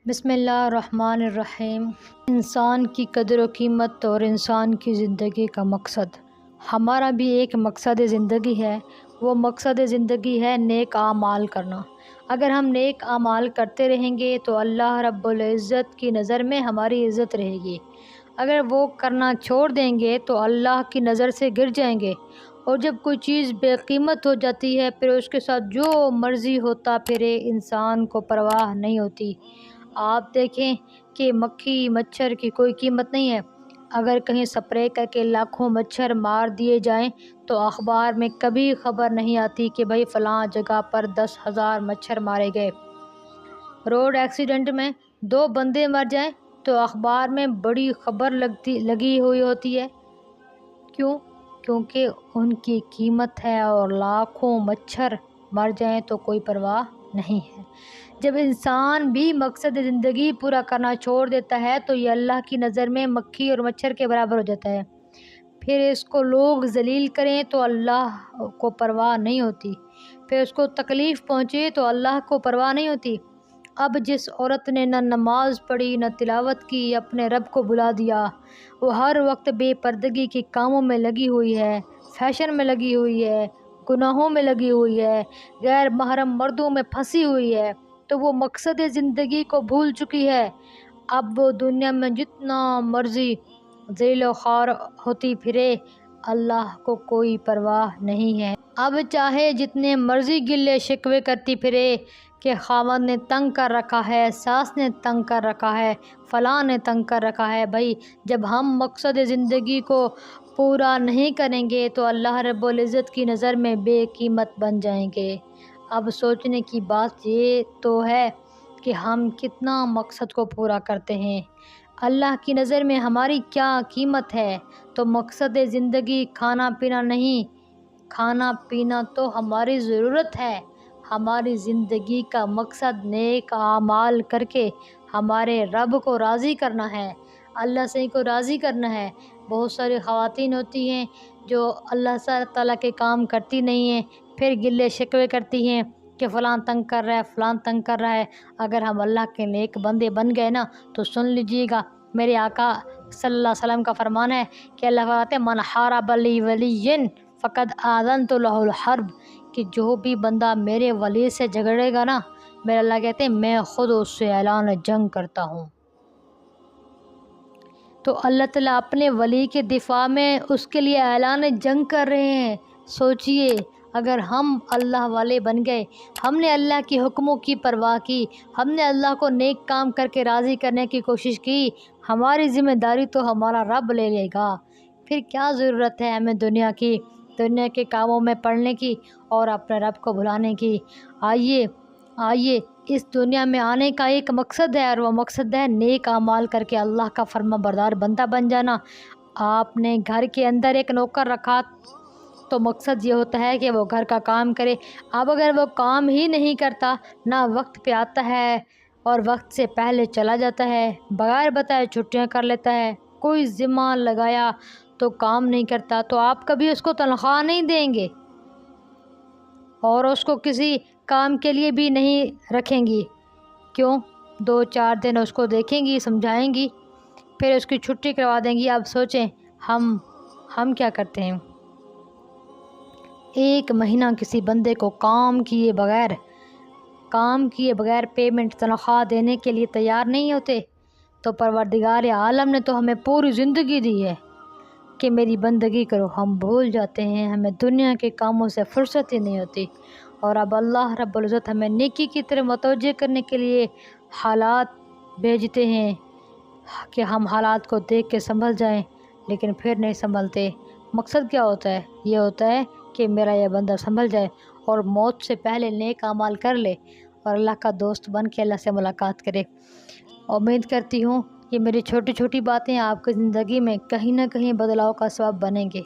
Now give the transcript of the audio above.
بسم اللہ الرحمن الرحیم۔ انسان کی قدر و قیمت اور انسان کی زندگی کا مقصد۔ ہمارا بھی ایک مقصد زندگی ہے، وہ مقصد زندگی ہے نیک اعمال کرنا۔ اگر ہم نیک اعمال کرتے رہیں گے تو اللہ رب العزت کی نظر میں ہماری عزت رہے گی۔ اگر وہ کرنا چھوڑ دیں گے تو اللہ کی نظر سے گر جائیں گے، اور جب کوئی چیز بے قیمت ہو جاتی ہے پھر اس کے ساتھ جو مرضی ہوتا پھرے، انسان کو پرواہ نہیں ہوتی۔ آپ دیکھیں کہ مکھی مچھر کی کوئی قیمت نہیں ہے۔ اگر کہیں سپرے کر کے لاکھوں مچھر مار دیے جائیں تو اخبار میں کبھی خبر نہیں آتی کہ بھئی فلاں جگہ پر 10,000 مچھر مارے گئے۔ روڈ ایکسیڈنٹ میں 2 بندے مر جائیں تو اخبار میں بڑی خبر لگی ہوئی ہوتی ہے۔ کیوں؟ کیونکہ ان کی قیمت ہے، اور لاکھوں مچھر مر جائیں تو کوئی پرواہ نہیں ہے۔ جب انسان بھی مقصد زندگی پورا کرنا چھوڑ دیتا ہے تو یہ اللہ کی نظر میں مکھی اور مچھر کے برابر ہو جاتا ہے۔ پھر اس کو لوگ ذلیل کریں تو اللہ کو پرواہ نہیں ہوتی، پھر اس کو تکلیف پہنچے تو اللہ کو پرواہ نہیں ہوتی۔ اب جس عورت نے نہ نماز پڑھی نہ تلاوت کی، اپنے رب کو بھلا دیا، وہ ہر وقت بے پردگی کے کاموں میں لگی ہوئی ہے، فیشن میں لگی ہوئی ہے، گناہوں میں لگی ہوئی ہے، غیر محرم مردوں میں پھنسی ہوئی ہے، تو وہ مقصد زندگی کو بھول چکی ہے۔ اب وہ دنیا میں جتنا مرضی ذلیل و خوار ہوتی پھرے، اللہ کو کوئی پرواہ نہیں ہے۔ اب چاہے جتنے مرضی گلے شکوے کرتی پھرے کہ خاوند نے تنگ کر رکھا ہے، ساس نے تنگ کر رکھا ہے، فلاں نے تنگ کر رکھا ہے۔ بھائی جب ہم مقصد زندگی کو پورا نہیں کریں گے تو اللہ رب العزت کی نظر میں بے قیمت بن جائیں گے۔ اب سوچنے کی بات یہ تو ہے کہ ہم کتنا مقصد کو پورا کرتے ہیں، اللہ کی نظر میں ہماری کیا قیمت ہے۔ تو مقصد زندگی کھانا پینا نہیں، کھانا پینا تو ہماری ضرورت ہے۔ ہماری زندگی کا مقصد نیک اعمال کر کے ہمارے رب کو راضی کرنا ہے، اللہ سے کو راضی کرنا ہے۔ بہت ساری خواتین ہوتی ہیں جو اللہ تعالیٰ کے کام کرتی نہیں ہیں، پھر گلے شکوے کرتی ہیں کہ فلاں تنگ کر رہا ہے، فلاں تنگ کر رہا ہے۔ اگر ہم اللہ کے نیک بندے بن گئے نا تو سن لیجیے گا، میرے آقا صلی اللہ علیہ وسلم کا فرمان ہے کہ اللہ فرماتے ہیں من حارب لی ولی فقد آذنت لہ الحرب، کہ جو بھی بندہ میرے ولی سے جھگڑے گا نا، میرے اللہ کہتے ہیں میں خود اس سے اعلان جنگ کرتا ہوں۔ تو اللہ تعالیٰ اپنے ولی کے دفاع میں اس کے لیے اعلان جنگ کر رہے ہیں۔ سوچئے اگر ہم اللہ والے بن گئے، ہم نے اللہ کے حکموں کی پرواہ کی، ہم نے اللہ کو نیک کام کر کے راضی کرنے کی کوشش کی، ہماری ذمہ داری تو ہمارا رب لے لے گا۔ پھر کیا ضرورت ہے ہمیں دنیا کے کاموں میں پڑنے کی اور اپنے رب کو بھلانے کی۔ آئیے اس دنیا میں آنے کا ایک مقصد ہے، اور وہ مقصد ہے نیک اعمال کر کے اللہ کا فرما بردار بندہ بن جانا۔ آپ نے گھر کے اندر ایک نوکر رکھا تو مقصد یہ ہوتا ہے کہ وہ گھر کا کام کرے۔ اب اگر وہ کام ہی نہیں کرتا، نہ وقت پہ آتا ہے اور وقت سے پہلے چلا جاتا ہے، بغیر بتائے چھٹیاں کر لیتا ہے، کوئی ذمہ لگایا تو کام نہیں کرتا، تو آپ کبھی اس کو تنخواہ نہیں دیں گے اور اس کو کسی کام کے لیے بھی نہیں رکھیں گی۔ کیوں؟ 2-4 دن اس کو دیکھیں گی، سمجھائیں گی، پھر اس کی چھٹی کروا دیں گی۔ اب سوچیں ہم کیا کرتے ہیں؟ 1 مہینہ کسی بندے کو کام کیے بغیر پیمنٹ تنخواہ دینے کے لیے تیار نہیں ہوتے، تو پروردگار عالم نے تو ہمیں پوری زندگی دی ہے کہ میری بندگی کرو، ہم بھول جاتے ہیں، ہمیں دنیا کے کاموں سے فرصت ہی نہیں ہوتی۔ اور اب اللہ رب العزت ہمیں نیکی کی طرف متوجہ کرنے کے لیے حالات بھیجتے ہیں کہ ہم حالات کو دیکھ کے سنبھل جائیں، لیکن پھر نہیں سنبھلتے۔ مقصد کیا ہوتا ہے؟ یہ ہوتا ہے کہ میرا یہ بندہ سنبھل جائے اور موت سے پہلے نیک اعمال کر لے اور اللہ کا دوست بن کے اللہ سے ملاقات کرے۔ امید کرتی ہوں کہ میری چھوٹی چھوٹی باتیں آپ کی زندگی میں کہیں نہ کہیں بدلاؤ کا سبب بنیں گے۔